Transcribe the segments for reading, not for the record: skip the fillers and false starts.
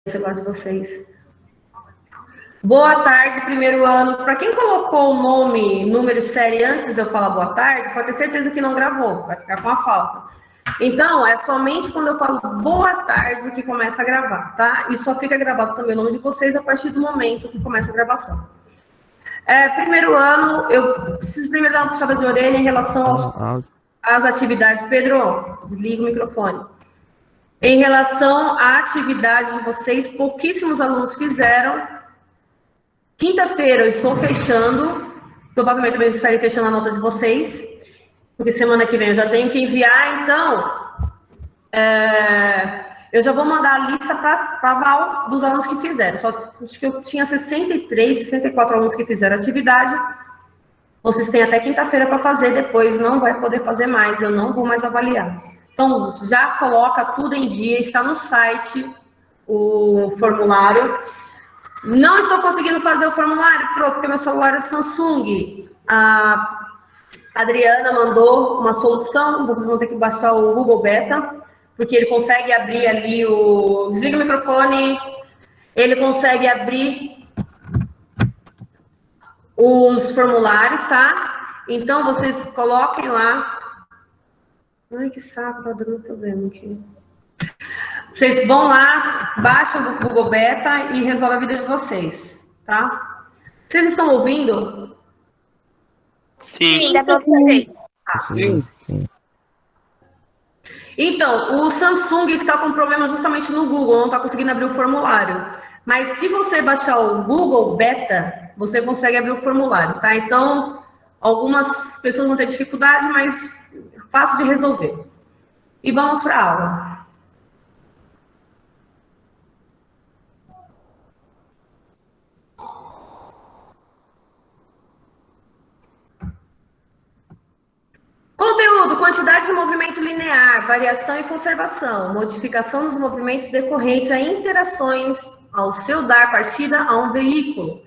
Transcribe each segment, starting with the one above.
o celular de vocês. Boa tarde, primeiro ano. Para quem colocou o nome, número e série antes de eu falar boa tarde, pode ter certeza que não gravou, vai ficar com a falta. Então, é somente quando eu falo boa tarde que começa a gravar, tá? E só fica gravado também o nome de vocês a partir do momento que começa a gravação. Primeiro ano, eu preciso primeiro dar uma puxada de orelha em relação às atividades. Pedro, desliga o microfone. Em relação à atividade de vocês, pouquíssimos alunos fizeram. Quinta-feira eu estou fechando, provavelmente eu estarei fechando a nota de vocês, porque semana que vem eu já tenho que enviar, então eu já vou mandar a lista para a Val dos alunos que fizeram. Só acho que eu tinha 63, 64 alunos que fizeram atividade. Vocês têm até quinta-feira para fazer, depois não vai poder fazer mais, eu não vou mais avaliar. Então, já coloca tudo em dia, está no site o formulário. Não estou conseguindo fazer o formulário, porque meu celular é Samsung. A Adriana mandou uma solução, vocês vão ter que baixar o Google Beta, porque ele consegue abrir ali o... Desliga o microfone. Ele consegue abrir os formulários, tá? Então, vocês coloquem lá. Ai, que saco, tá dando problema aqui. Vocês vão lá, baixam o Google Beta e resolvem a vida de vocês, tá? Vocês estão ouvindo? Sim, dá pra ouvir. Sim. Então, o Samsung está com problema justamente no Google, não está conseguindo abrir o formulário. Mas se você baixar o Google Beta, você consegue abrir o formulário, tá? Então, algumas pessoas vão ter dificuldade, mas é fácil de resolver. E vamos para a aula. Conteúdo, quantidade de movimento linear, variação e conservação, modificação dos movimentos decorrentes a interações ao seu dar partida a um veículo.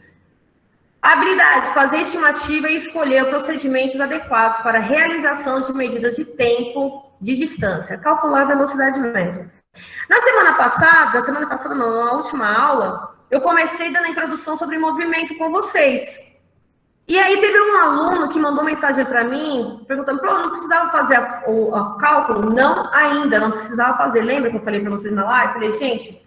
Habilidade, fazer estimativa e escolher procedimentos adequados para a realização de medidas de tempo, de distância, calcular a velocidade média. Na semana passada não, na última aula, eu comecei dando a introdução sobre movimento com vocês. E aí teve um aluno que mandou mensagem para mim, perguntando, não precisava fazer o cálculo? Não, ainda, não precisava fazer. Lembra que eu falei para vocês na live? Eu falei, gente,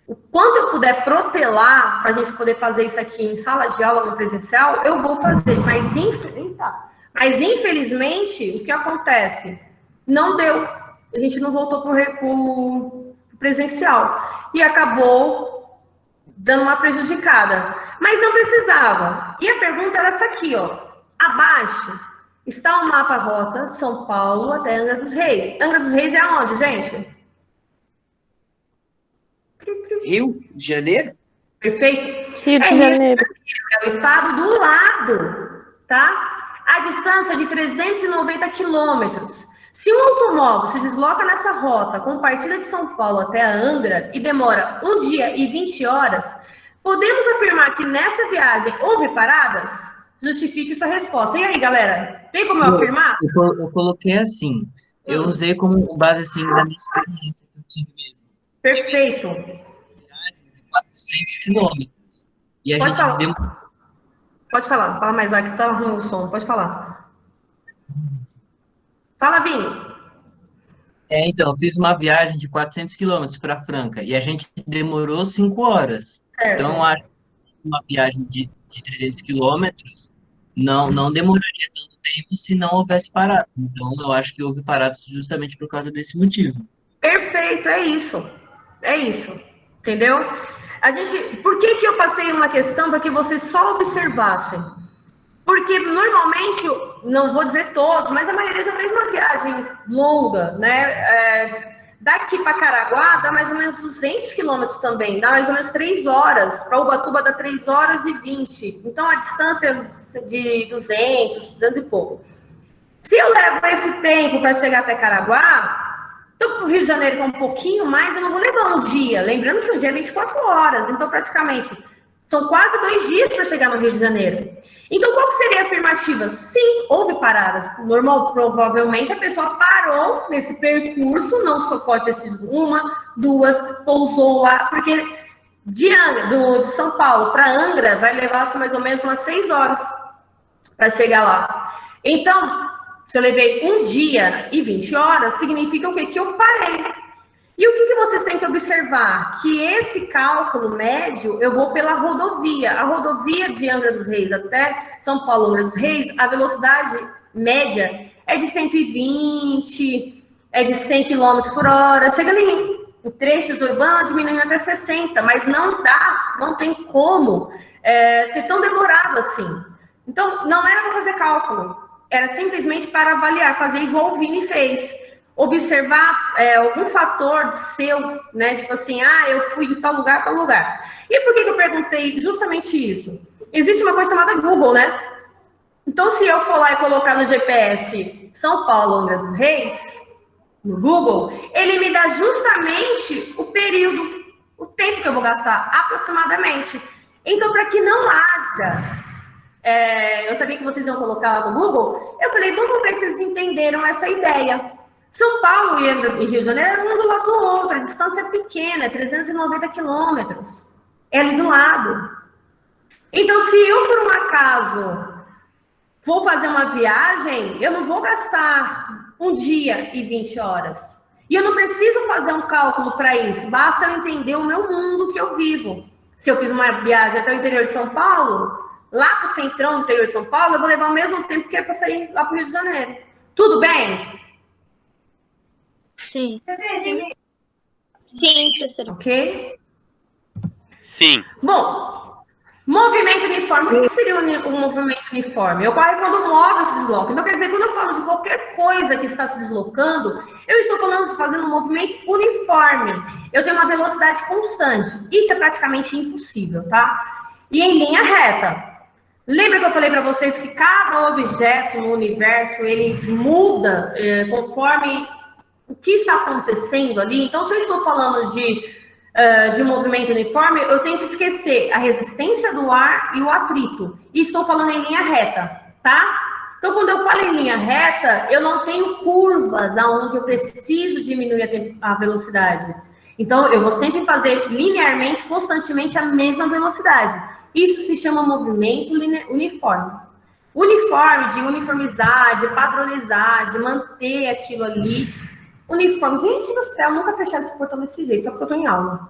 o quanto eu puder protelar para a gente poder fazer isso aqui em sala de aula no presencial, eu vou fazer. Mas infelizmente, o que acontece? Não deu. A gente não voltou para o presencial. E acabou dando uma prejudicada. Mas não precisava. E a pergunta era essa aqui, ó. Abaixo está o mapa rota São Paulo até Angra dos Reis. Angra dos Reis é aonde, gente? Rio de Janeiro? Perfeito. Rio de Janeiro. É o estado do lado, tá? A distância de 390 quilômetros. Se um automóvel se desloca nessa rota com partida de São Paulo até a Angra e demora 1 dia e 20 horas, podemos afirmar que nessa viagem houve paradas? Justifique sua resposta. E aí, galera? Tem como eu afirmar? Eu coloquei assim. Eu usei como base assim da minha experiência que eu tive mesmo. Perfeito. 400 quilômetros. E a Pode gente falar. demorou. Pode falar. Fala mais, que tá ruim o som. Pode falar. Fala, Vini. Então, eu fiz uma viagem de 400 quilômetros para Franca e a gente demorou 5 horas. Certo. Então, acho que uma viagem de 300 quilômetros não demoraria tanto tempo se não houvesse parado. Então, eu acho que houve paradas justamente por causa desse motivo. Perfeito, é isso. É isso. Entendeu? Por que eu passei uma questão para que vocês só observassem? Porque normalmente, não vou dizer todos, mas a maioria já fez uma viagem longa, né? Daqui para Caraguá dá mais ou menos 200 quilômetros também, dá mais ou menos 3 horas. Para Ubatuba dá 3 horas e 20. Então a distância de 200 e pouco. Se eu levo esse tempo para chegar até Caraguá, então para o Rio de Janeiro que é um pouquinho mais, eu não vou levar um dia. Lembrando que um dia é 24 horas, então praticamente são quase 2 dias para chegar no Rio de Janeiro. Então, qual seria a afirmativa? Sim, houve paradas. Normal, provavelmente, a pessoa parou nesse percurso, não só pode ter sido 1, 2, pousou lá, porque de São Paulo para Angra vai levar assim, mais ou menos umas 6 horas para chegar lá. Então, se eu levei 1 dia e 20 horas, significa o quê? Que eu parei. E o que vocês têm que observar? Que esse cálculo médio, eu vou pela rodovia. A rodovia de Angra dos Reis até São Paulo, Angra dos Reis, a velocidade média é de 120, é de 100 km por hora. Chega em trechos urbanos diminuindo até 60, mas não dá, não tem como ser tão demorado assim. Então, não era para fazer cálculo, era simplesmente para avaliar, fazer igual o Vini fez. Observar algum fator seu, né? Tipo assim, eu fui de tal lugar a tal lugar. E por que eu perguntei justamente isso? Existe uma coisa chamada Google, né? Então, se eu for lá e colocar no GPS São Paulo, Angra dos Reis, no Google, ele me dá justamente o período, o tempo que eu vou gastar, aproximadamente. Então, para que não haja... eu sabia que vocês iam colocar lá no Google, eu falei, vamos ver se vocês entenderam essa ideia. São Paulo e Rio de Janeiro um do lado do outro, a distância é pequena, é 390 quilômetros. É ali do lado. Então, se eu, por um acaso, for fazer uma viagem, eu não vou gastar 1 dia e 20 horas. E eu não preciso fazer um cálculo para isso, basta eu entender o meu mundo que eu vivo. Se eu fiz uma viagem até o interior de São Paulo, lá para o centrão do interior de São Paulo, eu vou levar o mesmo tempo que é para sair lá para o Rio de Janeiro. Tudo bem? Sim. Sim, professora. Ok? Sim. Bom, movimento uniforme. O que seria um movimento uniforme? Ocorre quando o móvel se desloca. Então, quer dizer, quando eu falo de qualquer coisa que está se deslocando, eu estou fazendo um movimento uniforme. Eu tenho uma velocidade constante. Isso é praticamente impossível, tá? E em linha reta. Lembra que eu falei para vocês que cada objeto no universo, ele muda conforme o que está acontecendo ali? Então, se eu estou falando de movimento uniforme, eu tenho que esquecer a resistência do ar e o atrito. E estou falando em linha reta, tá? Então, quando eu falo em linha reta, eu não tenho curvas aonde eu preciso diminuir a velocidade. Então, eu vou sempre fazer linearmente, constantemente, a mesma velocidade. Isso se chama movimento uniforme. Uniforme, de uniformizar, de padronizar, de manter aquilo ali uniforme. Gente do céu, nunca fecharam esse portão desse jeito, só porque eu estou em aula.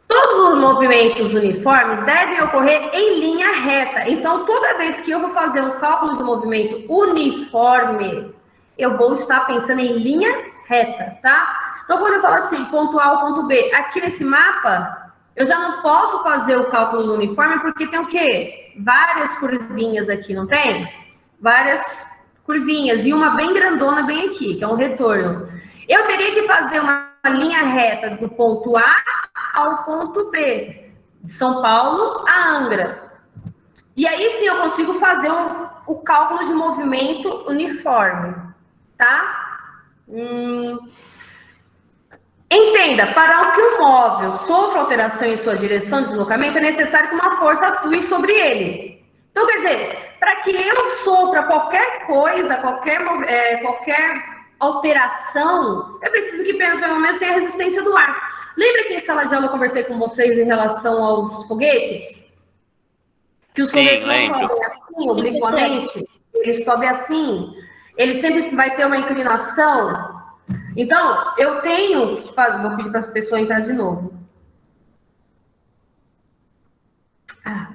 Todos os movimentos uniformes devem ocorrer em linha reta. Então, toda vez que eu vou fazer um cálculo de movimento uniforme, eu vou estar pensando em linha reta, tá? Então, quando eu falo assim, ponto A ao ponto B, aqui nesse mapa, eu já não posso fazer o cálculo do uniforme, porque tem o quê? Várias curvinhas aqui, não tem? Várias curvinhas, e uma bem grandona bem aqui, que é um retorno. Eu teria que fazer uma linha reta do ponto A ao ponto B, de São Paulo a Angra. E aí sim eu consigo fazer o cálculo de movimento uniforme, tá? Entenda, para que o móvel sofra alteração em sua direção de deslocamento, é necessário que uma força atue sobre ele. Então, quer dizer, para que eu sofra qualquer coisa, qualquer alteração, eu preciso que pelo menos tenha resistência do ar. Lembra que em sala de aula eu conversei com vocês em relação aos foguetes? Que os foguetes não sobem assim, obliquamente, eles sobem assim, ele sempre vai ter uma inclinação. Então, eu tenho que fazer, vou pedir para a pessoa entrar de novo.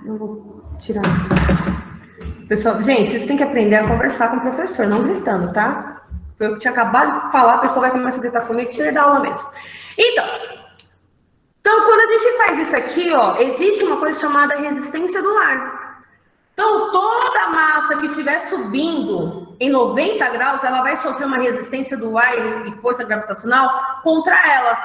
Não vou tirar. Pessoal, gente, vocês têm que aprender a conversar com o professor, não gritando, tá? Eu tinha acabado de falar, a pessoa vai começar a gritar comigo, tira da aula mesmo. Então, quando a gente faz isso aqui, ó, existe uma coisa chamada resistência do ar. Então, toda a massa que estiver subindo em 90 graus, ela vai sofrer uma resistência do ar e força gravitacional contra ela.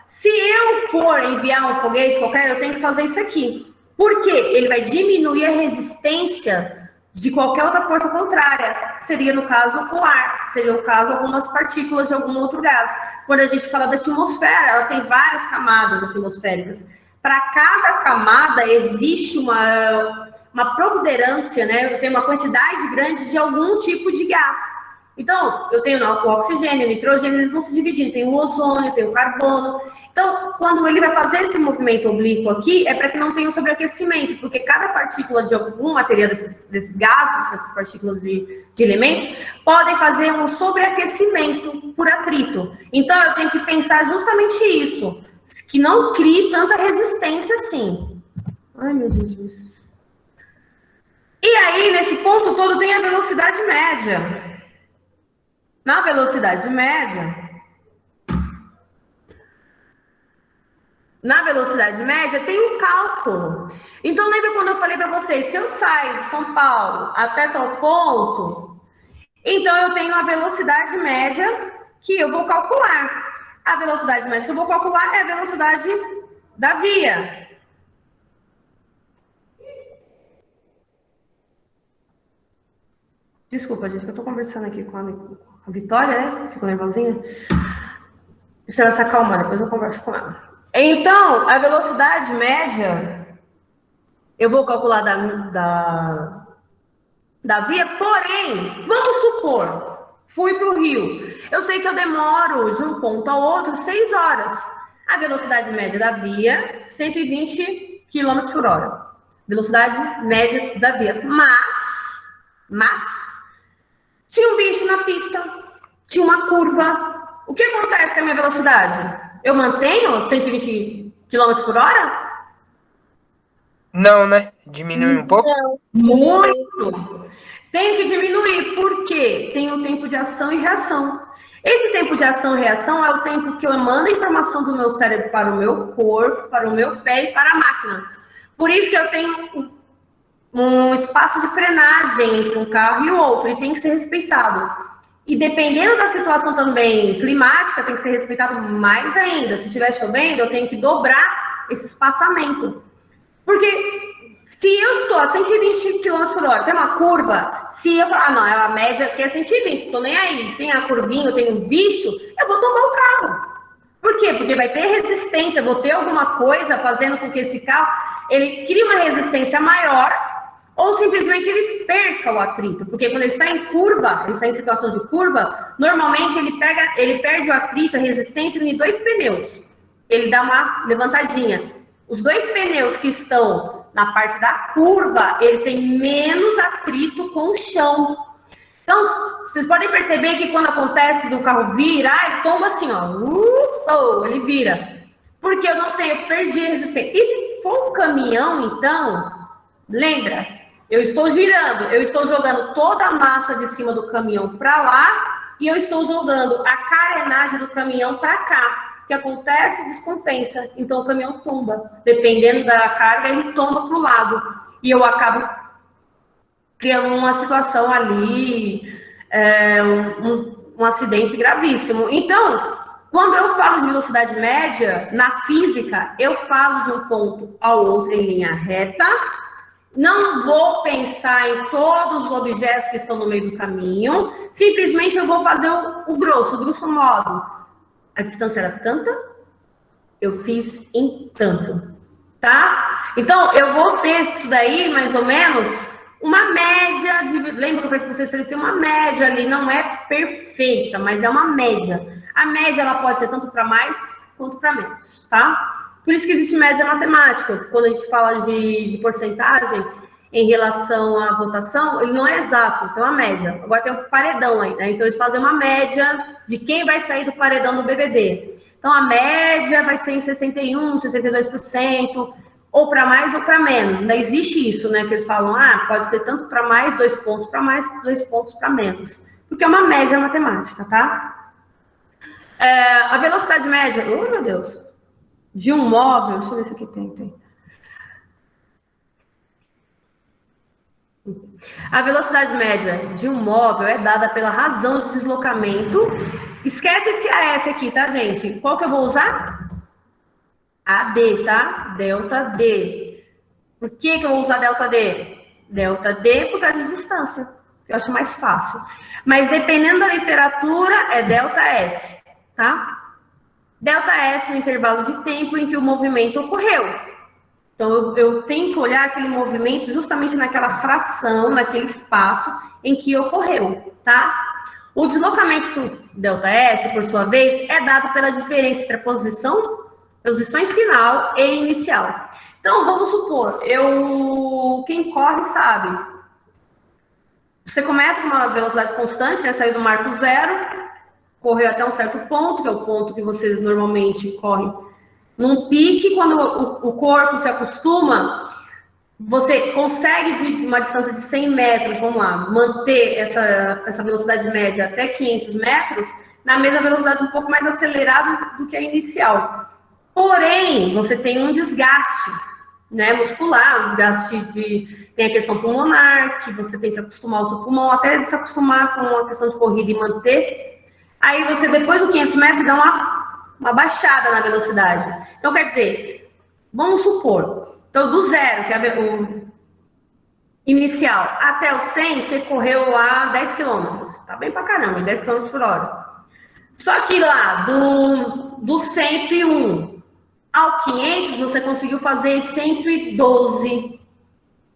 Se eu for enviar um foguete qualquer, eu tenho que fazer isso aqui. Por quê? Ele vai diminuir a resistência de qualquer outra força contrária. Seria, no caso, o ar. Seria, no caso, algumas partículas de algum outro gás. Quando a gente fala da atmosfera, ela tem várias camadas atmosféricas. Para cada camada, existe uma protuberância, né? Tem uma quantidade grande de algum tipo de gás. Então, eu tenho o oxigênio, o nitrogênio, eles vão se dividindo. Tem o ozônio, tem o carbono. Então, quando ele vai fazer esse movimento oblíquo aqui, é para que não tenha um sobreaquecimento, porque cada partícula de algum material desses gases, dessas partículas de elementos, podem fazer um sobreaquecimento por atrito. Então, eu tenho que pensar justamente isso, que não crie tanta resistência assim. Ai, meu Jesus. E aí, nesse ponto todo, tem a velocidade média. Na velocidade média, tem um cálculo. Então, lembra quando eu falei para vocês, se eu saio de São Paulo até tal ponto, então eu tenho a velocidade média que eu vou calcular. A velocidade média que eu vou calcular é a velocidade da via. Desculpa, gente, que eu tô conversando aqui com a Vitória, né? Ficou nervosinha. Deixa ela se acalmar, depois eu converso com ela. Então, a velocidade média, eu vou calcular da via, porém, vamos supor, fui para o Rio. Eu sei que eu demoro de um ponto ao outro 6 horas. A velocidade média da via, 120 km por hora. Velocidade média da via. Mas, tinha um bicho na pista, tinha uma curva. O que acontece com a minha velocidade? Eu mantenho 120 km por hora? Não, né? Diminui um pouco? Muito. Tenho que diminuir, porque tem o tempo de ação e reação. Esse tempo de ação e reação é o tempo que eu mando a informação do meu cérebro para o meu corpo, para o meu pé e para a máquina. Por isso que eu tenho um espaço de frenagem entre um carro e o outro, e tem que ser respeitado. E dependendo da situação também climática, tem que ser respeitado mais ainda. Se estiver chovendo, eu tenho que dobrar esse espaçamento. Porque se eu estou a 120 km por hora, tem uma curva, se eu falar, não, a média aqui é 120, estou nem aí, tem a curvinha, tem um bicho, eu vou tomar o carro. Por quê? Porque vai ter resistência, vou ter alguma coisa fazendo com que esse carro, ele crie uma resistência maior, ou simplesmente ele perca o atrito, porque quando ele está em curva, ele está em situação de curva, normalmente ele perde o atrito, a resistência em 2 pneus. Ele dá uma levantadinha. Os 2 pneus que estão na parte da curva, ele tem menos atrito com o chão. Então, vocês podem perceber que quando acontece do carro virar, ele tomba assim, ó, ele vira. Porque eu perdi a resistência. E se for um caminhão, então, lembra? Eu estou girando, eu estou jogando toda a massa de cima do caminhão para lá e eu estou jogando a carenagem do caminhão para cá. O que acontece? Descompensa. Então o caminhão tomba. Dependendo da carga, ele tomba para o lado. E eu acabo criando uma situação ali, um acidente gravíssimo. Então, quando eu falo de velocidade média, na física, eu falo de um ponto ao outro em linha reta. Não vou pensar em todos os objetos que estão no meio do caminho, simplesmente eu vou fazer o grosso modo. A distância era tanta, eu fiz em tanto, tá? Então, eu vou ter isso daí, mais ou menos, uma média, lembra que eu falei para vocês, tem uma média ali, não é perfeita, mas é uma média. A média, ela pode ser tanto para mais quanto para menos, tá? Por isso que existe média matemática. Quando a gente fala de porcentagem em relação à votação, ele não é exato, então é uma média. Agora tem um paredão aí, né? Então eles fazem uma média de quem vai sair do paredão do BBB. Então a média vai ser em 61%, 62%, ou para mais ou para menos. Ainda existe isso, né? Que eles falam, pode ser tanto para mais, 2 pontos para mais, 2 pontos para menos. Porque é uma média matemática, tá? A velocidade média, oh meu Deus, de um móvel, deixa eu ver se aqui tem. A velocidade média de um móvel é dada pela razão de deslocamento. Esquece esse AS aqui, tá, gente? Qual que eu vou usar? AD, tá? Delta D. Por que eu vou usar delta D? Delta D por causa de distância. Eu acho mais fácil. Mas dependendo da literatura, é delta S, tá? Delta S no intervalo de tempo em que o movimento ocorreu. Então, eu tenho que olhar aquele movimento justamente naquela fração, naquele espaço em que ocorreu, tá? O deslocamento ΔS, por sua vez, é dado pela diferença entre a posições final e inicial. Então, vamos supor, quem corre sabe. Você começa com uma velocidade constante, né? Saiu do marco zero, correu até um certo ponto, que é o ponto que você normalmente corre num pique. Quando o corpo se acostuma, você consegue, de uma distância de 100 metros, vamos lá, manter essa velocidade média até 500 metros, na mesma velocidade um pouco mais acelerada do que a inicial. Porém, você tem um desgaste, né, muscular, um desgaste tem a questão pulmonar, que você tem que acostumar o seu pulmão, até se acostumar com a questão de corrida e manter. Aí você, depois dos 500 metros, dá uma baixada na velocidade. Então, quer dizer, vamos supor, então do zero, que é o inicial, até o 100, você correu lá 10 km. Tá bem pra caramba, 10 km por hora. Só que lá, do 101 ao 500, você conseguiu fazer 112,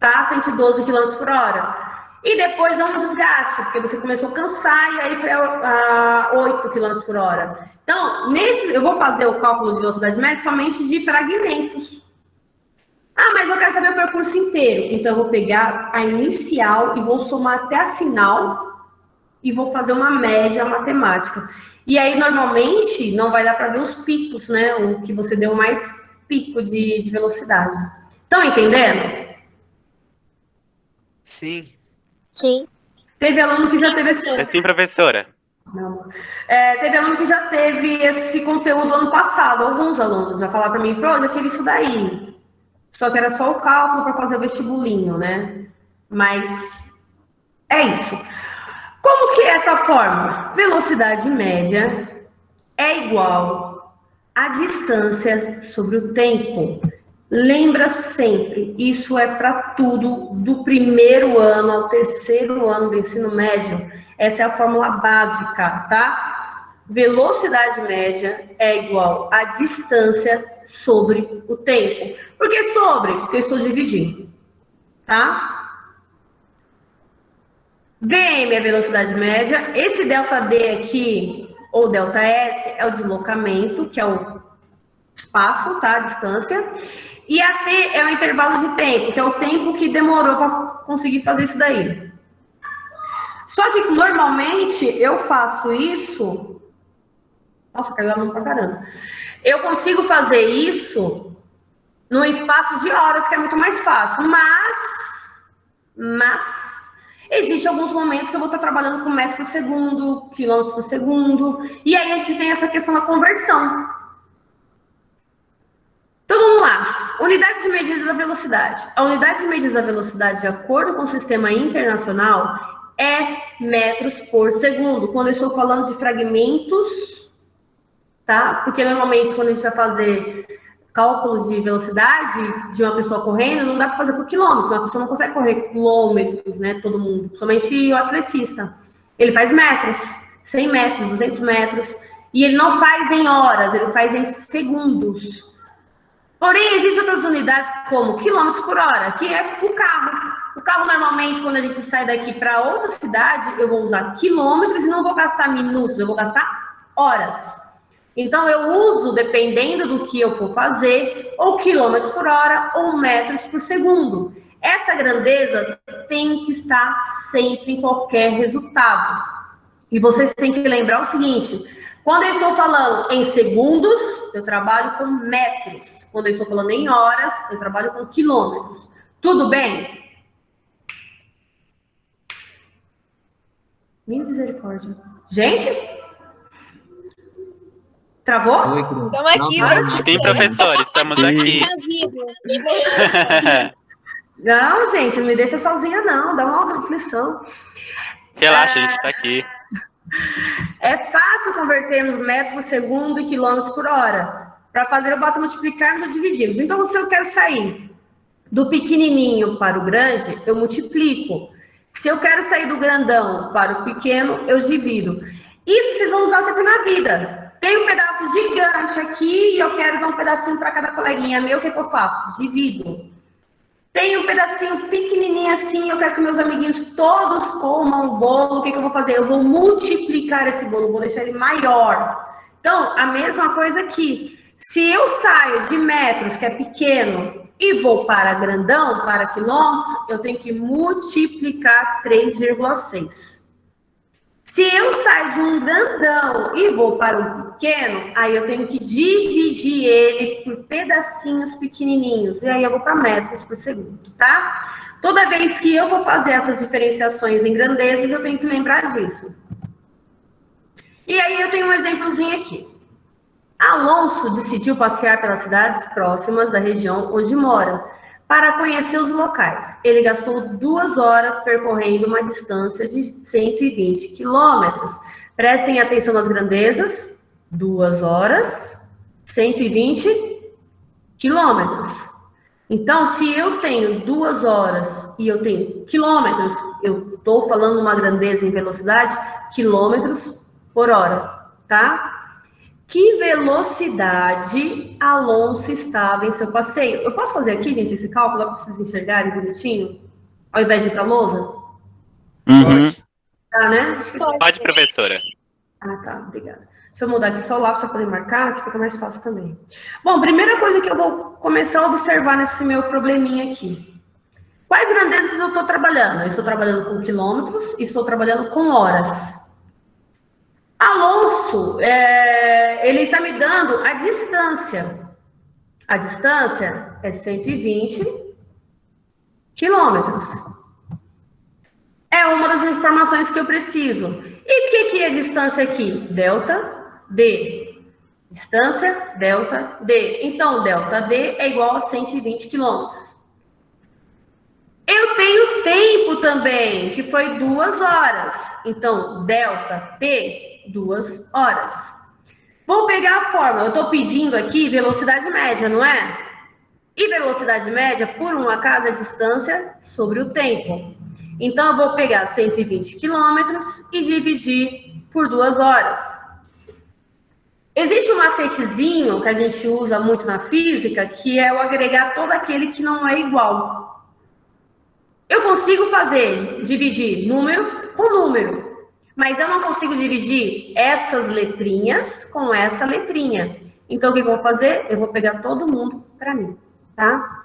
tá? 112 km por hora. E depois dá um desgaste, porque você começou a cansar e aí foi a 8 km por hora. Então, eu vou fazer o cálculo de velocidade média somente de fragmentos. Ah, mas eu quero saber o percurso inteiro. Então, eu vou pegar a inicial e vou somar até a final e vou fazer uma média matemática. E aí, normalmente, não vai dar para ver os picos, né? O que você deu mais pico de velocidade. Estão entendendo? Sim. Sim. Teve aluno que já teve esse... É sim, professora. Não. Teve aluno que já teve esse conteúdo ano passado. Alguns alunos já falaram para mim, pô, já tive isso daí. Só que era só o cálculo para fazer o vestibulinho, né? Mas é isso. Como que é essa fórmula? Velocidade média é igual à distância sobre o tempo. Lembra sempre, isso é para tudo, do primeiro ano ao terceiro ano do ensino médio. Essa é a fórmula básica, tá? Velocidade média é igual à distância sobre o tempo. Por que sobre? Porque eu estou dividindo, tá? VM é a velocidade média. Esse ΔD aqui, ou ΔS, é o deslocamento, que é o espaço, tá? A distância. E a T é o intervalo de tempo, que é o tempo que demorou para conseguir fazer isso daí. Só que, normalmente, eu faço isso... Nossa, caiu a mão pra caramba. Eu consigo fazer isso num espaço de horas, que é muito mais fácil. Mas existem alguns momentos que eu vou estar trabalhando com metros por segundo, quilômetros por segundo. E aí a gente tem essa questão da conversão. Então, vamos lá. Unidade de medida da velocidade. A unidade de medida da velocidade, de acordo com o sistema internacional, é metros por segundo. Quando eu estou falando de fragmentos, tá? Porque, normalmente, quando a gente vai fazer cálculos de velocidade de uma pessoa correndo, não dá para fazer por quilômetros. Uma pessoa não consegue correr quilômetros, né? Todo mundo. Somente o atletista. Ele faz metros. 100 metros, 200 metros. E ele não faz em horas, ele faz em segundos. Porém, existem outras unidades como quilômetros por hora, que é o carro. O carro, normalmente, quando a gente sai daqui para outra cidade, eu vou usar quilômetros e não vou gastar minutos, eu vou gastar horas. Então, eu uso, dependendo do que eu for fazer, ou quilômetros por hora, ou metros por segundo. Essa grandeza tem que estar sempre em qualquer resultado. E vocês têm que lembrar o seguinte, quando eu estou falando em segundos, eu trabalho com metros. Quando eu estou falando em horas, eu trabalho com quilômetros. Tudo bem? Misericórdia. Gente? Travou? Estamos aqui, professora. Sim, professor, estamos aqui. Tá vivo. Ninguém morreu. Não, gente, não me deixa sozinha, não. Dá uma reflexão. Relaxa, a gente está aqui. É fácil convertermos metros por segundo e quilômetros por hora. Para fazer, eu basta multiplicarmos ou dividirmos. Então, se eu quero sair do pequenininho para o grande, eu multiplico. Se eu quero sair do grandão para o pequeno, eu divido. Isso vocês vão usar sempre na vida. Tem um pedaço gigante aqui e eu quero dar um pedacinho para cada coleguinha meu. O que eu faço? Divido. Tem um pedacinho pequenininho assim, eu quero que meus amiguinhos todos comam o bolo. O que eu vou fazer? Eu vou multiplicar esse bolo, vou deixar ele maior. Então, a mesma coisa aqui. Se eu saio de metros, que é pequeno, e vou para grandão, para quilômetros, eu tenho que multiplicar 3,6. Se eu saio de um grandão e vou para um pequeno, aí eu tenho que dividir ele por pedacinhos pequenininhos. E aí eu vou para metros por segundo, tá? Toda vez que eu vou fazer essas diferenciações em grandezas, eu tenho que lembrar disso. E aí eu tenho um exemplozinho aqui. Alonso decidiu passear pelas cidades próximas da região onde mora, para conhecer os locais. Ele gastou 2 horas percorrendo uma distância de 120 quilômetros. Prestem atenção nas grandezas. 2 horas, 120 quilômetros. Então, se eu tenho 2 horas e eu tenho quilômetros, eu estou falando uma grandeza em velocidade, quilômetros por hora, tá? Que velocidade Alonso estava em seu passeio? Eu posso fazer aqui, gente, esse cálculo para vocês enxergarem bonitinho? Ao invés de ir para a lousa? Tá, né? Pode, professora. Ah, tá. Obrigada. Deixa eu mudar aqui só o lápis para poder marcar, que fica mais fácil também. Bom, primeira coisa que eu vou começar a observar nesse meu probleminha aqui. Quais grandezas eu estou trabalhando? Eu estou trabalhando com quilômetros e estou trabalhando com horas. Alonso, ele está me dando a distância. A distância é 120 quilômetros. É uma das informações que eu preciso. E o que é distância aqui? Delta D. Distância, delta D. Então, delta D é igual a 120 quilômetros. Eu tenho tempo também, que foi 2 horas. Então, delta T, 2 horas. Vou pegar a fórmula. Eu estou pedindo aqui velocidade média, não é? E velocidade média, por um acaso, é distância sobre o tempo. Então, eu vou pegar 120 quilômetros e dividir por 2 horas. Existe um macetezinho que a gente usa muito na física, que é o agregar todo aquele que não é igual. Eu consigo dividir número com número. Mas eu não consigo dividir essas letrinhas com essa letrinha. Então, o que eu vou fazer? Eu vou pegar todo mundo para mim, tá?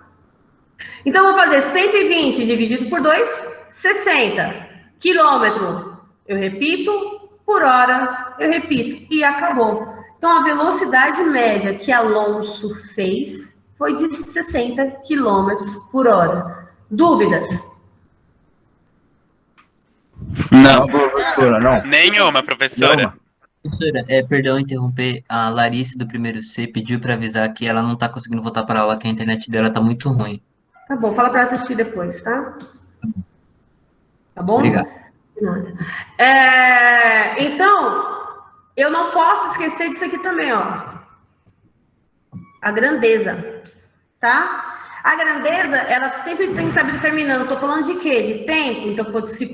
Então, eu vou fazer 120 dividido por 2, 60. Quilômetro, eu repito. Por hora, eu repito. E acabou. Então, a velocidade média que Alonso fez foi de 60 quilômetros por hora. Dúvidas? Não, professora, não. Nenhuma, professora. Professora, perdão interromper, a Larissa do primeiro C pediu para avisar que ela não está conseguindo voltar para a aula, que a internet dela está muito ruim. Tá bom, fala para assistir depois, tá? Tá bom? Obrigado. Então, eu não posso esquecer disso aqui também, ó. A grandeza, tá? A grandeza, ela sempre tem que estar determinando. Estou falando de quê? De tempo. Então, se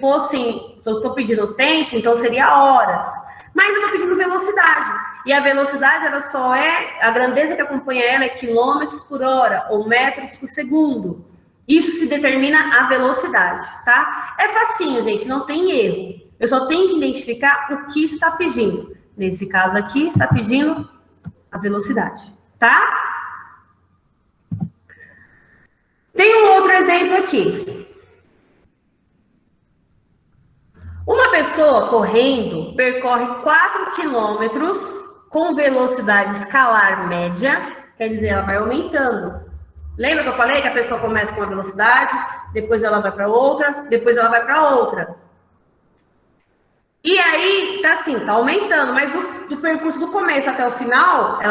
eu estou pedindo tempo, então seria horas. Mas eu estou pedindo velocidade. E a velocidade, ela só a grandeza que acompanha ela é quilômetros por hora ou metros por segundo. Isso se determina a velocidade, tá? É facinho, gente, não tem erro. Eu só tenho que identificar o que está pedindo. Nesse caso aqui, está pedindo a velocidade, tá? Tem um outro exemplo aqui. Uma pessoa correndo percorre 4 quilômetros com velocidade escalar média, quer dizer, ela vai aumentando. Lembra que eu falei que a pessoa começa com uma velocidade, depois ela vai para outra, depois ela vai para outra. E aí, tá assim, tá aumentando, mas do percurso do começo até o final,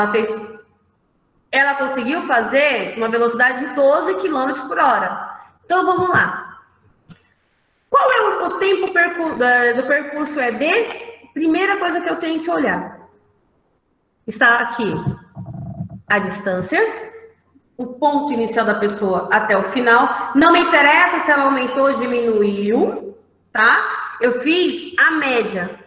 ela conseguiu fazer uma velocidade de 12 km por hora. Então, vamos lá. Qual é o tempo do percurso ED? Primeira coisa que eu tenho que olhar. Está aqui a distância, o ponto inicial da pessoa até o final. Não me interessa se ela aumentou ou diminuiu, tá? Eu fiz a média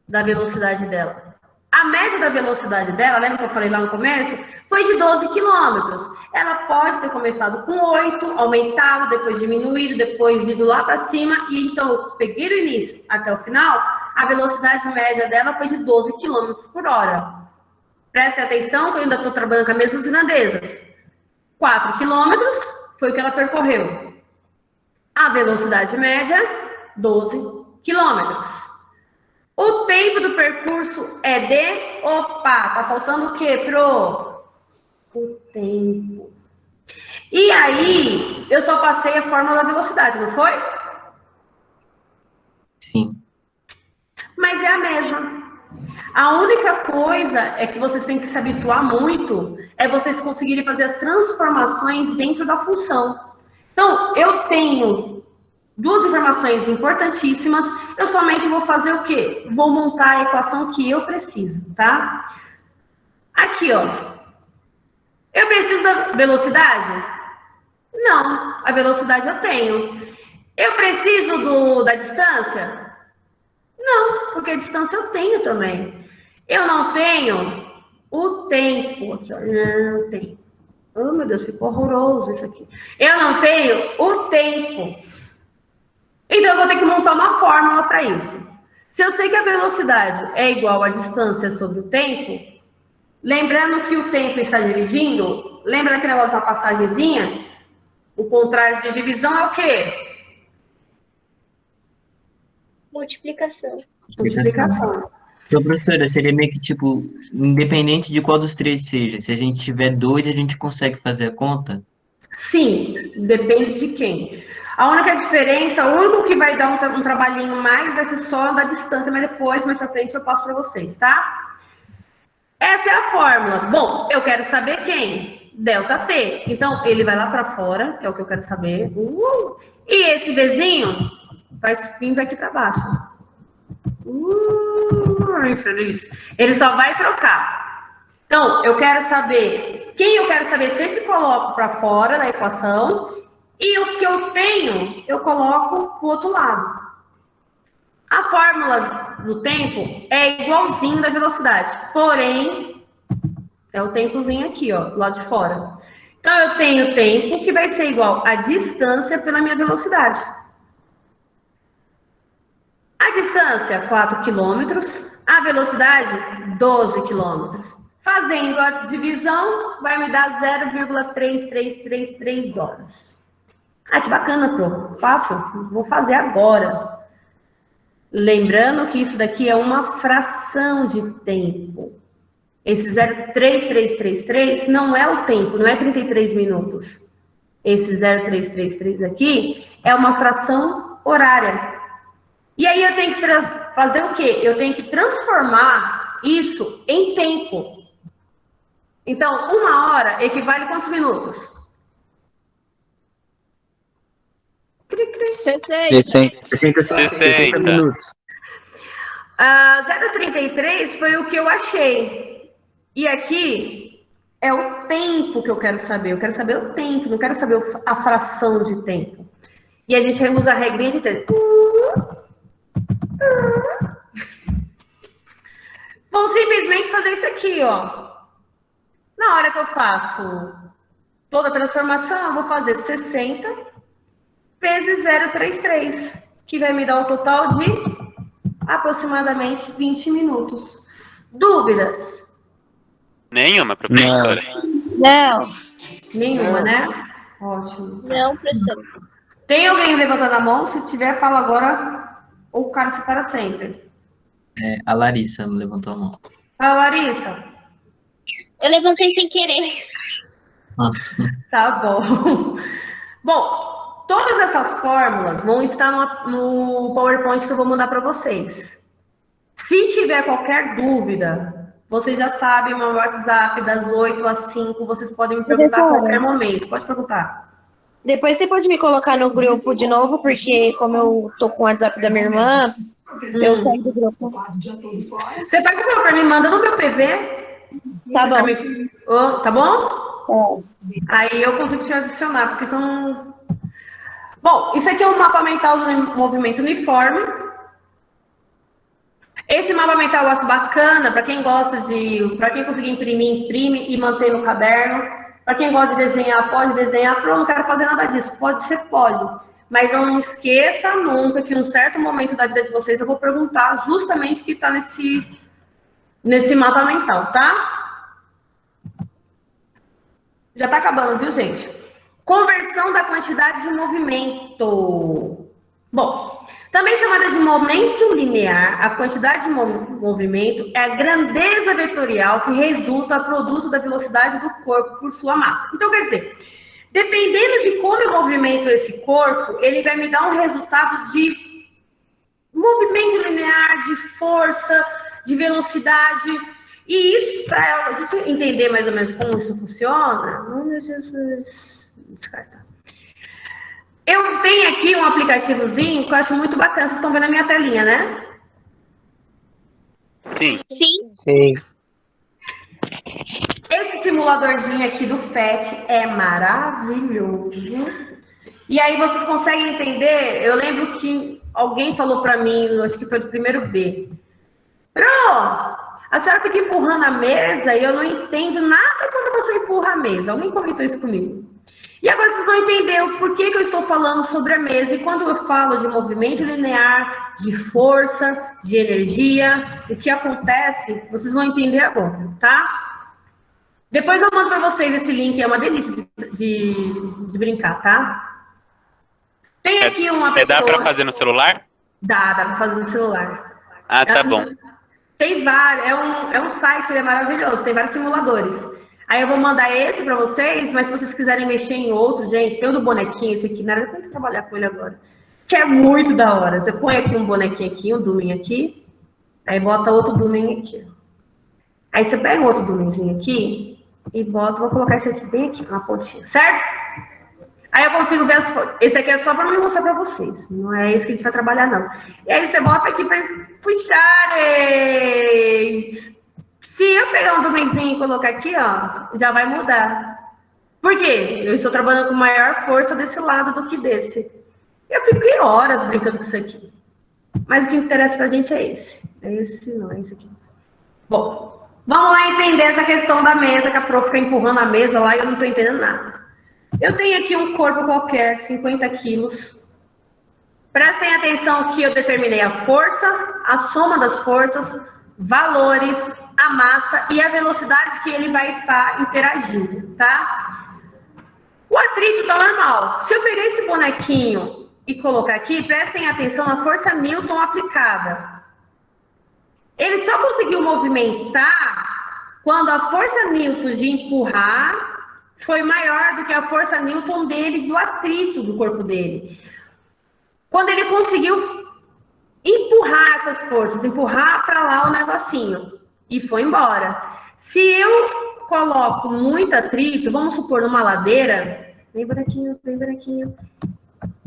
da velocidade dela. A média da velocidade dela, lembra que eu falei lá no começo? Foi de 12 quilômetros. Ela pode ter começado com 8, aumentado, depois diminuído, depois ido lá para cima. E então eu peguei do início até o final, a velocidade média dela foi de 12 quilômetros por hora. Prestem atenção que eu ainda estou trabalhando com as mesmas irlandesas. 4 quilômetros foi o que ela percorreu. A velocidade média, 12 quilômetros. O tempo do percurso é de... Opa, tá faltando o quê, Pro? O tempo. E aí, eu só passei a fórmula da velocidade, não foi? Sim. Mas é a mesma. A única coisa é que vocês têm que se habituar muito, é vocês conseguirem fazer as transformações dentro da função. Então, eu tenho duas informações importantíssimas, eu somente vou fazer o quê? Vou montar a equação que eu preciso, tá? Aqui, ó. Eu preciso da velocidade? Não, a velocidade eu tenho. Eu preciso da distância? Não, porque a distância eu tenho também. Eu não tenho o tempo. Aqui, ó, não tenho. Oh, meu Deus, ficou horroroso isso aqui. Eu não tenho o tempo. Então, eu vou ter que montar uma fórmula para isso. Se eu sei que a velocidade é igual à distância sobre o tempo, lembrando que o tempo está dividindo, lembra daquele negócio da passagenzinha? O contrário de divisão é o quê? Multiplicação. Multiplicação. Então, professora, seria meio que, tipo, independente de qual dos três seja, se a gente tiver 2, a gente consegue fazer a conta? Sim, depende de quem. A única diferença, o único que vai dar um trabalhinho mais vai ser só da distância, mas depois, mais pra frente, eu passo para vocês, tá? Essa é a fórmula. Bom, eu quero saber quem? ΔT. Então, ele vai lá para fora, que é o que eu quero saber. E esse Vzinho vai vindo aqui para baixo. Infeliz. Ele só vai trocar. Então, eu quero saber... Quem eu quero saber, sempre coloco para fora da equação. E o que eu tenho, eu coloco pro outro lado. A fórmula do tempo é igualzinho da velocidade. Porém, é o tempozinho aqui, ó, do lado de fora. Então, eu tenho tempo que vai ser igual a distância pela minha velocidade. A distância, 4 quilômetros. A velocidade, 12 quilômetros. Fazendo a divisão, vai me dar 0,3333 horas. Ah, que bacana, Pro. Fácil. Vou fazer agora. Lembrando que isso daqui é uma fração de tempo. Esse 0,3333 não é o tempo, não é 33 minutos. Esse 0,333 aqui é uma fração horária. E aí eu tenho que fazer o quê? Eu tenho que transformar isso em tempo. Então, 1 hora equivale a quantos minutos? 60 minutos. 0,33 foi o que eu achei. E aqui é o tempo que eu quero saber. Eu quero saber o tempo, não quero saber a fração de tempo. E a gente usa a regrinha de tempo. Vou simplesmente fazer isso aqui, ó. Na hora que eu faço toda a transformação, eu vou fazer 60 vezes 0,33, que vai me dar um total de aproximadamente 20 minutos. Dúvidas? Nenhuma, professora. Não. Nenhuma, né? Ótimo. Não, professor. Tem alguém levantando a mão? Se tiver, fala agora, ou o cara se para sempre. A Larissa levantou a mão. Fala, Larissa. Eu levantei sem querer. Tá bom. Bom, todas essas fórmulas vão estar no PowerPoint que eu vou mandar para vocês. Se tiver qualquer dúvida, vocês já sabem, meu WhatsApp das 8 às 5, vocês podem me perguntar a qualquer momento. Pode perguntar. Depois você pode me colocar no grupo de novo, porque como eu tô com o WhatsApp da minha irmã, eu saio do grupo. Você faz o favor para mim, manda no meu PV. Tá bom. Tá bom? Aí eu consigo te adicionar, porque são... Bom, isso aqui é um mapa mental do movimento uniforme. Esse mapa mental eu acho bacana para quem gosta para quem conseguir imprimir, imprime e manter no caderno. Para quem gosta de desenhar, pode desenhar. Pronto, não quero fazer nada disso. Pode ser, pode. Mas não esqueça nunca que em um certo momento da vida de vocês eu vou perguntar justamente o que está nesse mapa mental, tá? Já está acabando, viu, gente? Conversão da quantidade de movimento. Bom, também chamada de momento linear, a quantidade de movimento é a grandeza vetorial que resulta produto da velocidade do corpo por sua massa. Então, quer dizer, dependendo de como eu movimento esse corpo, ele vai me dar um resultado de movimento linear, de força, de velocidade. E isso, para a gente entender mais ou menos como isso funciona, oh, meu Jesus, descartar. Eu tenho aqui um aplicativozinho que eu acho muito bacana. Vocês estão vendo a minha telinha, né? Sim. Sim. Esse simuladorzinho aqui do FET é maravilhoso. E aí vocês conseguem entender? Eu lembro que alguém falou para mim, acho que foi do primeiro B. Pro, a senhora fica empurrando a mesa e eu não entendo nada quando você empurra a mesa. Alguém comentou isso comigo. E agora vocês vão entender o porquê que eu estou falando sobre a mesa. E quando eu falo de movimento linear, de força, de energia, o que acontece, vocês vão entender agora, tá? Depois eu mando para vocês esse link, é uma delícia de brincar, tá? Tem aqui uma pessoa... Dá para fazer no celular? Dá para fazer no celular. Ah, tá bom. Tem vários, é um site, ele é maravilhoso, tem vários simuladores. Aí eu vou mandar esse para vocês, mas se vocês quiserem mexer em outro, gente, tem o do bonequinho, esse aqui, na verdade eu tenho que trabalhar com ele agora. Que é muito da hora. Você põe aqui um bonequinho aqui, um Dumin aqui, aí bota outro Dumin aqui. Aí você pega outro Duminzinho aqui e bota, vou colocar esse aqui bem aqui, na pontinha, certo? Aí eu consigo ver as fotos. Esse aqui é só para me mostrar para vocês, não é isso que a gente vai trabalhar, não. E aí você bota aqui para puxarem. Se eu pegar um Dumenzinho e colocar aqui, ó, já vai mudar. Por quê? Eu estou trabalhando com maior força desse lado do que desse. Eu fico em horas brincando com isso aqui. Mas o que interessa pra gente é esse. É esse, não, é esse aqui. Bom, vamos lá entender essa questão da mesa, que a prof fica empurrando a mesa lá e eu não estou entendendo nada. Eu tenho aqui um corpo qualquer, 50 quilos. Prestem atenção que eu determinei a força, a soma das forças, valores, a massa e a velocidade que ele vai estar interagindo, tá? O atrito tá normal. Se eu pegar esse bonequinho e colocar aqui, prestem atenção na força Newton aplicada. Ele só conseguiu movimentar quando a força Newton de empurrar foi maior do que a força Newton dele, do atrito do corpo dele. Quando ele conseguiu empurrar essas forças, empurrar para lá o negocinho e foi embora. Se eu coloco muito atrito, vamos supor numa ladeira, vem bonequinho,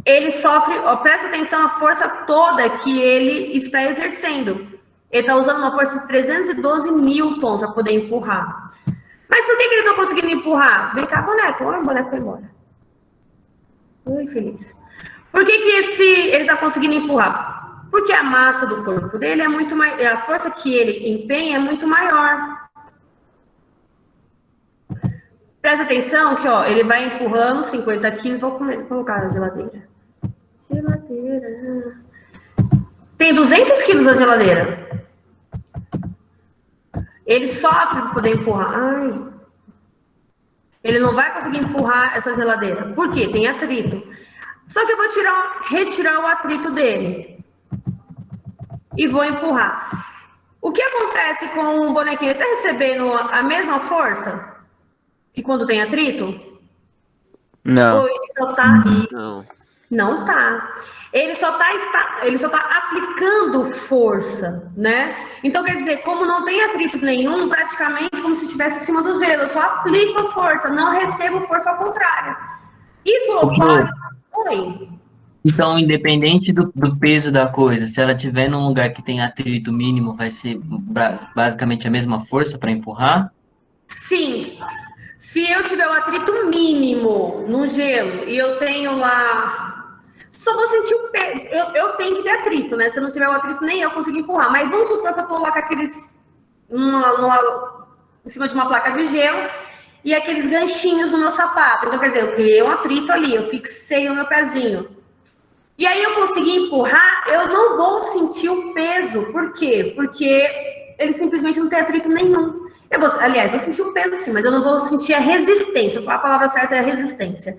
ele sofre, ó, presta atenção na força toda que ele está exercendo. Ele está usando uma força de 312 newtons para poder empurrar. Mas por que ele não está conseguindo empurrar? Vem cá, boneco. Olha, o boneco foi embora. Oi, feliz. Por que ele está conseguindo empurrar? Porque a massa do corpo dele é muito mais... A força que ele empenha é muito maior. Presta atenção que, ó, ele vai empurrando 50 quilos. Vou colocar na geladeira. Geladeira. Tem 200 quilos na geladeira. Ele sofre para poder empurrar. Ai. Ele não vai conseguir empurrar essa geladeira. Por quê? Tem atrito. Só que eu vou retirar o atrito dele. E vou empurrar. O que acontece com o bonequinho? Ele está recebendo a mesma força que quando tem atrito? Não. Ou ele só tá... Não tá. Ele só tá aplicando força, né? Então, quer dizer, como não tem atrito nenhum, praticamente como se estivesse acima do gelo. Eu só aplico a força, não recebo força ao contrário. Isso ocorre... Oi. Então, independente do peso da coisa, se ela estiver num lugar que tem atrito mínimo, vai ser basicamente a mesma força para empurrar? Sim. Se eu tiver o atrito mínimo no gelo e eu tenho lá... só vou sentir o peso. Eu tenho que ter atrito, né? Se eu não tiver o atrito, nem eu consigo empurrar. Mas vamos supor que eu tô lá com aqueles... em cima de uma placa de gelo e aqueles ganchinhos no meu sapato. Então, quer dizer, eu criei um atrito ali, eu fixei o meu pezinho. E aí eu consegui empurrar, eu não vou sentir o peso. Por quê? Porque ele simplesmente não tem atrito nenhum. Aliás, vou sentir o peso sim, mas eu não vou sentir a resistência. A palavra certa é a resistência.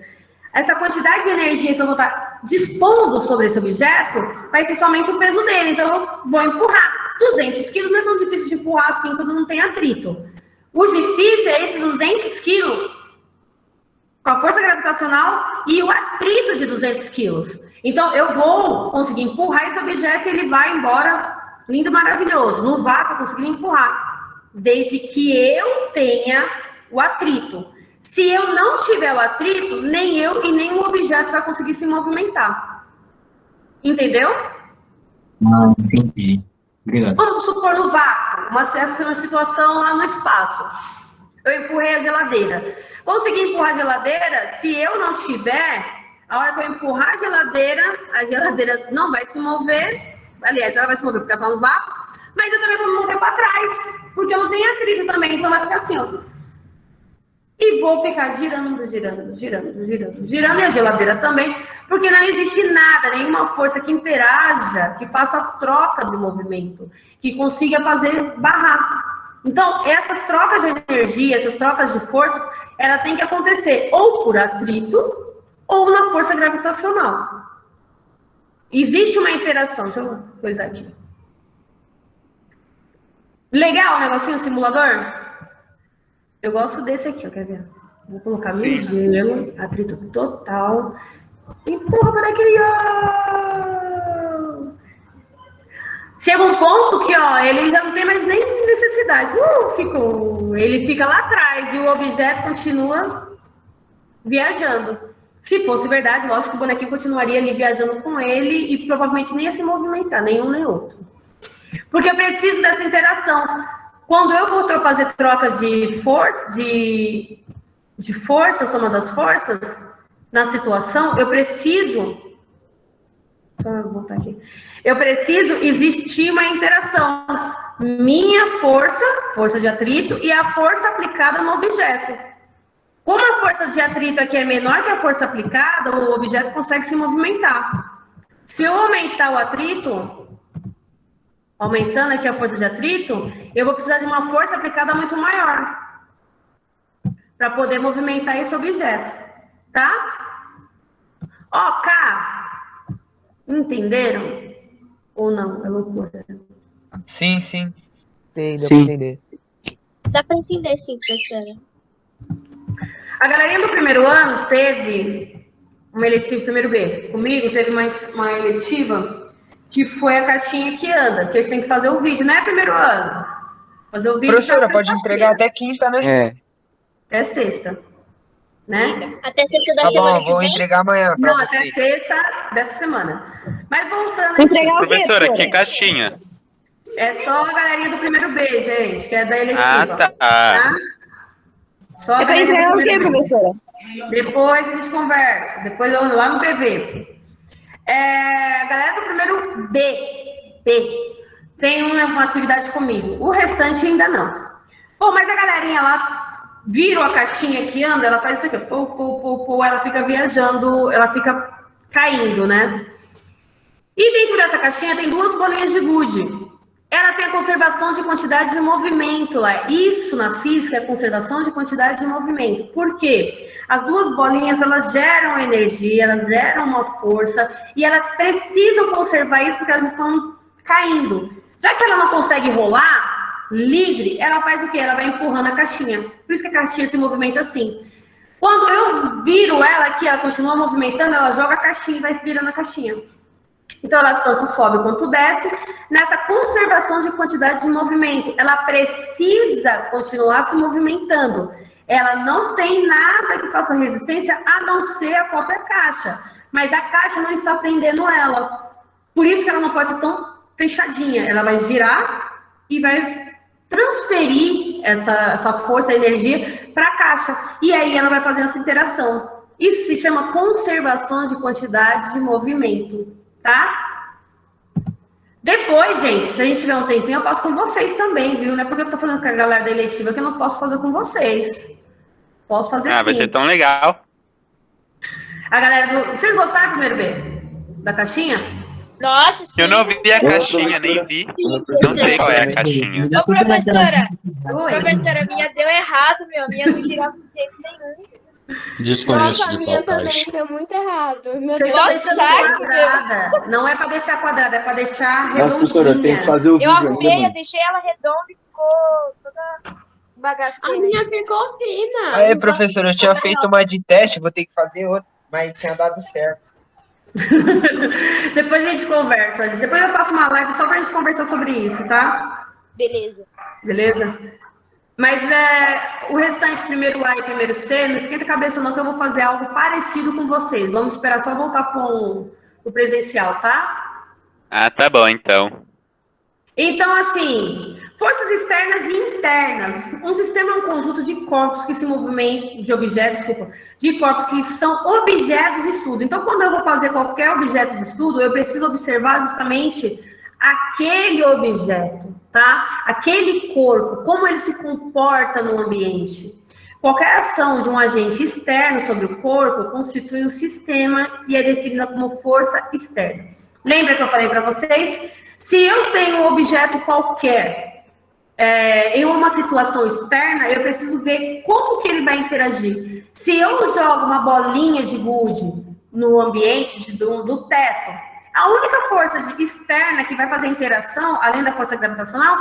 Essa quantidade de energia que eu vou estar dispondo sobre esse objeto vai ser somente o peso dele. Então, eu vou empurrar. 200 quilos não é tão difícil de empurrar assim quando não tem atrito. O difícil é esses 200 quilos com a força gravitacional e o atrito de 200 quilos. Então, eu vou conseguir empurrar esse objeto e ele vai embora lindo e maravilhoso. No vácuo, eu consegui empurrar, desde que eu tenha o atrito. Se eu não tiver o atrito, nem eu e nem o objeto vai conseguir se movimentar. Entendeu? Não, entendi. Obrigado. Vamos supor no vácuo, uma situação lá no espaço. Eu empurrei a geladeira. Consegui empurrar a geladeira, se eu não tiver, a hora que eu empurrar a geladeira não vai se mover. Aliás, ela vai se mover porque ela está no vácuo, mas eu também vou me mover para trás, porque eu não tenho atrito também, então vai ficar assim, ó. E vou ficar girando e a geladeira também, porque não existe nada, nenhuma força que interaja, que faça troca de movimento, que consiga fazer barrar. Então, essas trocas de energia, essas trocas de forças, ela tem que acontecer ou por atrito ou na força gravitacional. Existe uma interação, deixa eu coisar aqui. Legal o negocinho, simulador? Eu gosto desse aqui, ó, quer ver? Vou colocar no gelo, atrito total. Empurra para daquele, ó. Chega um ponto que, ó, ele já não tem mais nem necessidade. Ele fica lá atrás e o objeto continua viajando. Se fosse verdade, lógico que o bonequinho continuaria ali viajando com ele e provavelmente nem ia se movimentar, nenhum nem outro. Porque eu preciso dessa interação. Quando eu vou fazer trocas de força, soma das forças, na situação, eu preciso... Só voltar aqui. Eu preciso existir uma interação. Minha força de atrito, e a força aplicada no objeto. Como a força de atrito aqui é menor que a força aplicada, o objeto consegue se movimentar. Se eu aumentar o atrito... Aumentando aqui a força de atrito, eu vou precisar de uma força aplicada muito maior para poder movimentar esse objeto, tá? Ó, Cá, entenderam? Ou não? É loucura. Sim. Sim, deu pra entender. Dá para entender, sim, professora. A galerinha do primeiro ano teve uma eletiva, primeiro B, comigo teve uma eletiva que foi a caixinha que anda, que eles têm que fazer o vídeo, não é primeiro ano. Fazer o vídeo. Professora, pode entregar até quinta, né? É sexta, né? Até sexta da Tá semana bom, que vou vem? entregar amanhã pra Não, até vocês. sexta dessa semana. Mas voltando aqui, Entregar o quê, Professora, que professora? caixinha? é só a galerinha do primeiro B, gente, que é da Ah, eletiva. tá. Tá? Só a É pra galerinha entregar do o quê, primeiro B. professora? Depois a gente conversa. Depois eu lá no PV. A galera do primeiro B tem uma atividade comigo. O restante ainda não. Pô, mas a galerinha lá vira a caixinha que anda, ela faz isso aqui. Ela fica viajando, ela fica caindo, né? E dentro dessa caixinha tem duas bolinhas de gude. Ela tem a conservação de quantidade de movimento lá. Isso na física é conservação de quantidade de movimento. Por quê? As duas bolinhas, elas geram energia, elas geram uma força e elas precisam conservar isso porque elas estão caindo. Já que ela não consegue rolar livre, ela faz o quê? Ela vai empurrando a caixinha. Por isso que a caixinha se movimenta assim. Quando eu viro ela aqui, ela continua movimentando, ela joga a caixinha e vai virando a caixinha. Então, ela tanto sobe quanto desce nessa conservação de quantidade de movimento. Ela precisa continuar se movimentando. Ela não tem nada que faça resistência a não ser a própria caixa. Mas a caixa não está prendendo ela. Por isso que ela não pode ser tão fechadinha. Ela vai girar e vai transferir essa força, a energia para a caixa. E aí ela vai fazendo essa interação. Isso se chama conservação de quantidade de movimento, tá? Depois, gente, se a gente tiver um tempinho, eu faço com vocês também, viu? Não é porque eu tô fazendo com a galera da eletiva que eu não posso fazer com vocês. Posso fazer sim. Vai ser tão legal. A galera do... Vocês gostaram primeiro, B? Da caixinha? Nossa, sim. Eu não vi a caixinha, nem vi. Não sei qual é a caixinha. Ô, professora, Oi. professora, a minha deu errado, meu. A minha não girava de jeito nenhum. Nossa, a minha também deu muito errado. Meu Vocês Deus. estão deixando quadrada. Não é para deixar quadrada, é para deixar Nossa, redondinha. professora, tem que fazer o Eu vídeo arrumei, ainda, eu deixei ela redonda e ficou toda A bagaceira. minha ficou fina. Aí, professor, eu tinha feito uma de teste, vou ter que fazer outra, mas tinha dado certo. Depois a gente conversa. Depois eu faço uma live só pra gente conversar sobre isso, tá? Beleza. Beleza? Mas o restante, primeiro A e primeiro C, não esquenta a cabeça não que eu vou fazer algo parecido com vocês. Vamos esperar só voltar pro presencial, tá? Ah, tá bom, então. Então, assim, forças externas e internas. Um sistema é um conjunto de corpos que se movimentam, de objetos, desculpa, de corpos que são objetos de estudo. Então, quando eu vou fazer qualquer objeto de estudo, eu preciso observar justamente aquele objeto, tá? Aquele corpo, como ele se comporta no ambiente. Qualquer ação de um agente externo sobre o corpo constitui um sistema e é definida como força externa. Lembra que eu falei para vocês? Se eu tenho um objeto qualquer em uma situação externa, eu preciso ver como que ele vai interagir. Se eu jogo uma bolinha de gude no ambiente do teto, a única força externa que vai fazer interação, além da força gravitacional,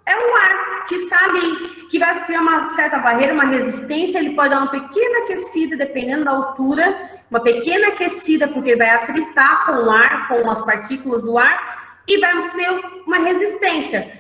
é o ar que está ali, que vai criar uma certa barreira, uma resistência. Ele pode dar uma pequena aquecida, dependendo da altura, uma pequena aquecida, porque vai atritar com o ar, com as partículas do ar, e vai ter uma resistência.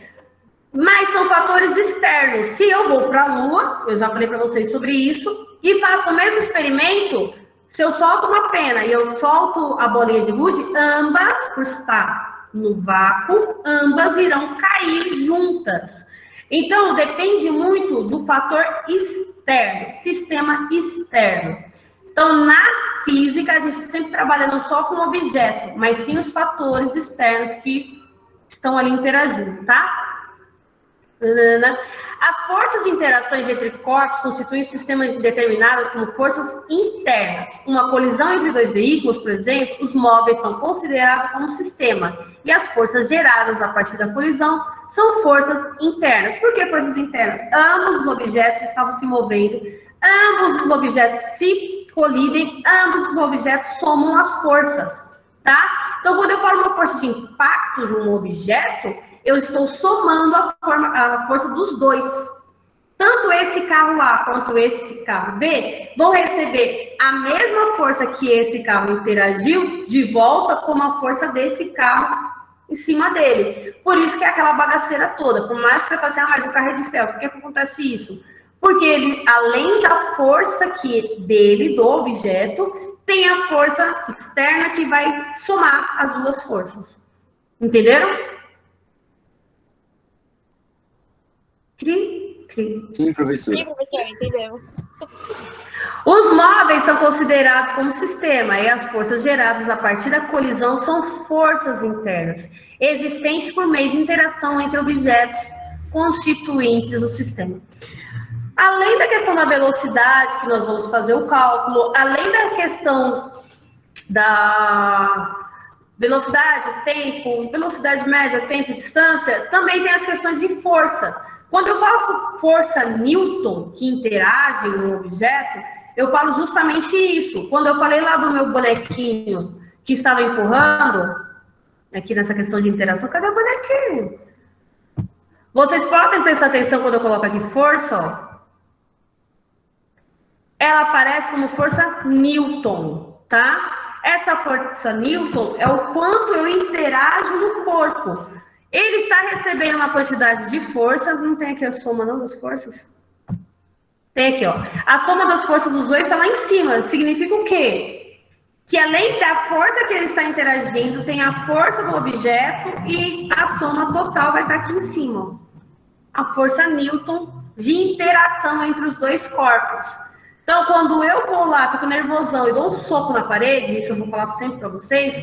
Mas são fatores externos. Se eu vou para a Lua, eu já falei para vocês sobre isso, e faço o mesmo experimento, se eu solto uma pena e eu solto a bolinha de gude, ambas, por estar no vácuo, ambas irão cair juntas. Então, depende muito do fator externo, sistema externo. Então, na física, a gente sempre trabalha não só com o objeto, mas sim os fatores externos que estão ali interagindo, tá? As forças de interações entre corpos constituem sistemas determinados como forças internas. Uma colisão entre dois veículos, por exemplo, os móveis são considerados como sistema. E as forças geradas a partir da colisão são forças internas. Por que forças internas? Ambos os objetos estavam se movendo, ambos os objetos se colidem, ambos os objetos somam as forças, tá? Então, quando eu falo uma força de impacto de um objeto, eu estou somando a força dos dois. Tanto esse carro A quanto esse carro B vão receber a mesma força que esse carro interagiu de volta como a força desse carro em cima dele. Por isso que é aquela bagaceira toda. Por mais que você fale assim, mas o carro é de ferro, por que acontece isso? Porque ele, além da força dele, do objeto, tem a força externa que vai somar as duas forças. Entenderam? Sim, professor. Sim, professor, entendeu? Os móveis são considerados como sistema e as forças geradas a partir da colisão são forças internas, existentes por meio de interação entre objetos constituintes do sistema. Além da questão da velocidade, que nós vamos fazer o cálculo, além da questão da velocidade, tempo, velocidade média, tempo, distância, também tem as questões de força. Quando eu faço força Newton, que interage no objeto, eu falo justamente isso. Quando eu falei lá do meu bonequinho que estava empurrando, aqui nessa questão de interação, cadê o bonequinho? Vocês podem prestar atenção quando eu coloco aqui força, ó. Ela aparece como força Newton, tá? Essa força Newton é o quanto eu interajo no corpo. Ele está recebendo uma quantidade de força, não tem aqui a soma não das forças? Tem aqui, ó. A soma das forças dos dois está lá em cima. Significa o quê? Que além da força que ele está interagindo, tem a força do objeto e a soma total vai estar aqui em cima, ó. A força Newton de interação entre os dois corpos. Então, quando eu vou lá, fico nervosão e dou um soco na parede, isso eu vou falar sempre para vocês,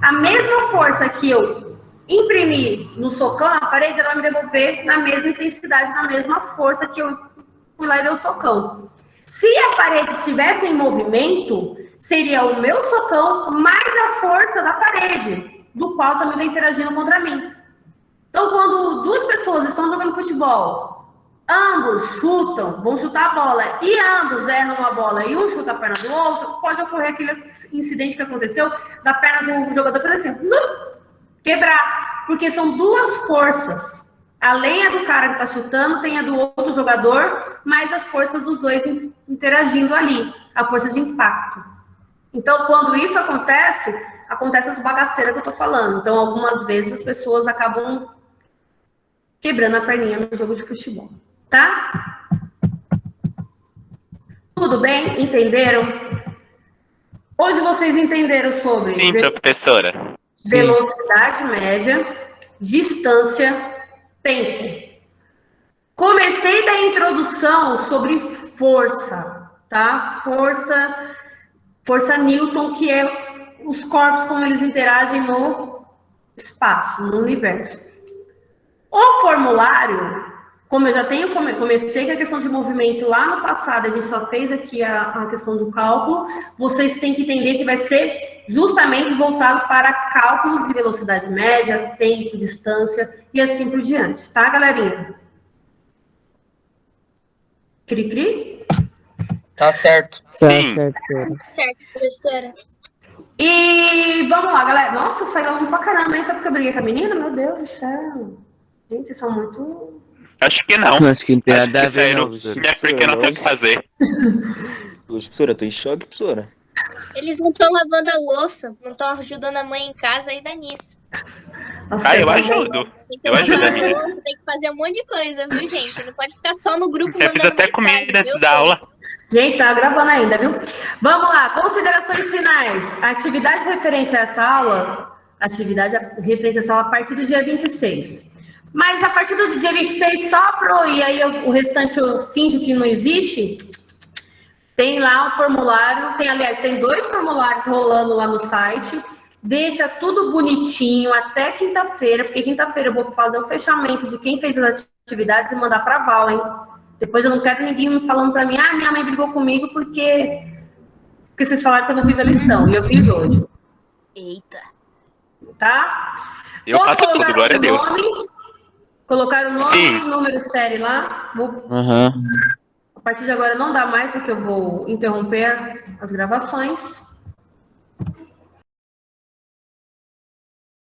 a mesma força que eu imprimi no socão na parede, ela vai me devolver na mesma intensidade, na mesma força que eu fui lá e dei o socão. Se a parede estivesse em movimento, seria o meu socão mais a força da parede, do qual também está interagindo contra mim. Então, quando duas pessoas estão jogando futebol, ambos chutam, vão chutar a bola, e ambos erram a bola e um chuta a perna do outro, pode ocorrer aquele incidente que aconteceu da perna do jogador fazer assim, quebrar, porque são duas forças. Além a do cara que está chutando, tem a do outro jogador, mais as forças dos dois interagindo ali, a força de impacto. Então, quando isso acontece essa bagaceira que eu tô falando. Então, algumas vezes as pessoas acabam quebrando a perninha no jogo de futebol, tá? Tudo bem? Entenderam? Hoje vocês entenderam sobre Sim, professora. velocidade média, distância, tempo. Comecei da introdução sobre força, tá? Força Newton, que é os corpos como eles interagem no espaço, no universo. O formulário, como eu já tenho, comecei com a questão de movimento lá no passado, a gente só fez aqui a questão do cálculo, vocês têm que entender que vai ser justamente voltado para cálculos de velocidade média, tempo, distância e assim por diante, tá, galerinha? Cri-cri? Tá certo. Sim. Certo, professora. E vamos lá, galera. Nossa, saiu aluno pra caramba, hein? Só porque eu briguei com a menina? Meu Deus do céu. Gente, vocês são muito... Acho que não. Acho que não tem Acho nada a que ver, saíram. não, professora. É porque não tem o que fazer. Professora, eu tô em choque, professora. Eles não estão lavando a louça, não estão ajudando a mãe em casa e dá nisso. Nossa, Ah, eu ajudo. Tem que Eu ajudo a lavar a menina. louça, tem que fazer um monte de coisa, viu, gente? Não pode ficar só no grupo Já mandando fiz até mensagem, comida antes viu? da aula. Gente, tava gravando ainda, viu? Vamos lá, considerações finais. A atividade referente a essa aula, a partir do dia 26. Mas a partir do dia 26, só pro, e aí o restante eu finjo que não existe, tem lá um formulário, tem 2 formulários rolando lá no site, deixa tudo bonitinho até quinta-feira, porque quinta-feira eu vou fazer o fechamento de quem fez as atividades e mandar pra Val, hein? Depois eu não quero ninguém falando pra mim, minha mãe brigou comigo porque vocês falaram que eu não fiz a lição, e eu fiz hoje. Eita. Tá? Eu Posso faço tudo, colocar glória a o Deus. nome? Colocar o nome, Sim. número, série lá. Aham. A partir de agora não dá mais, porque eu vou interromper as gravações.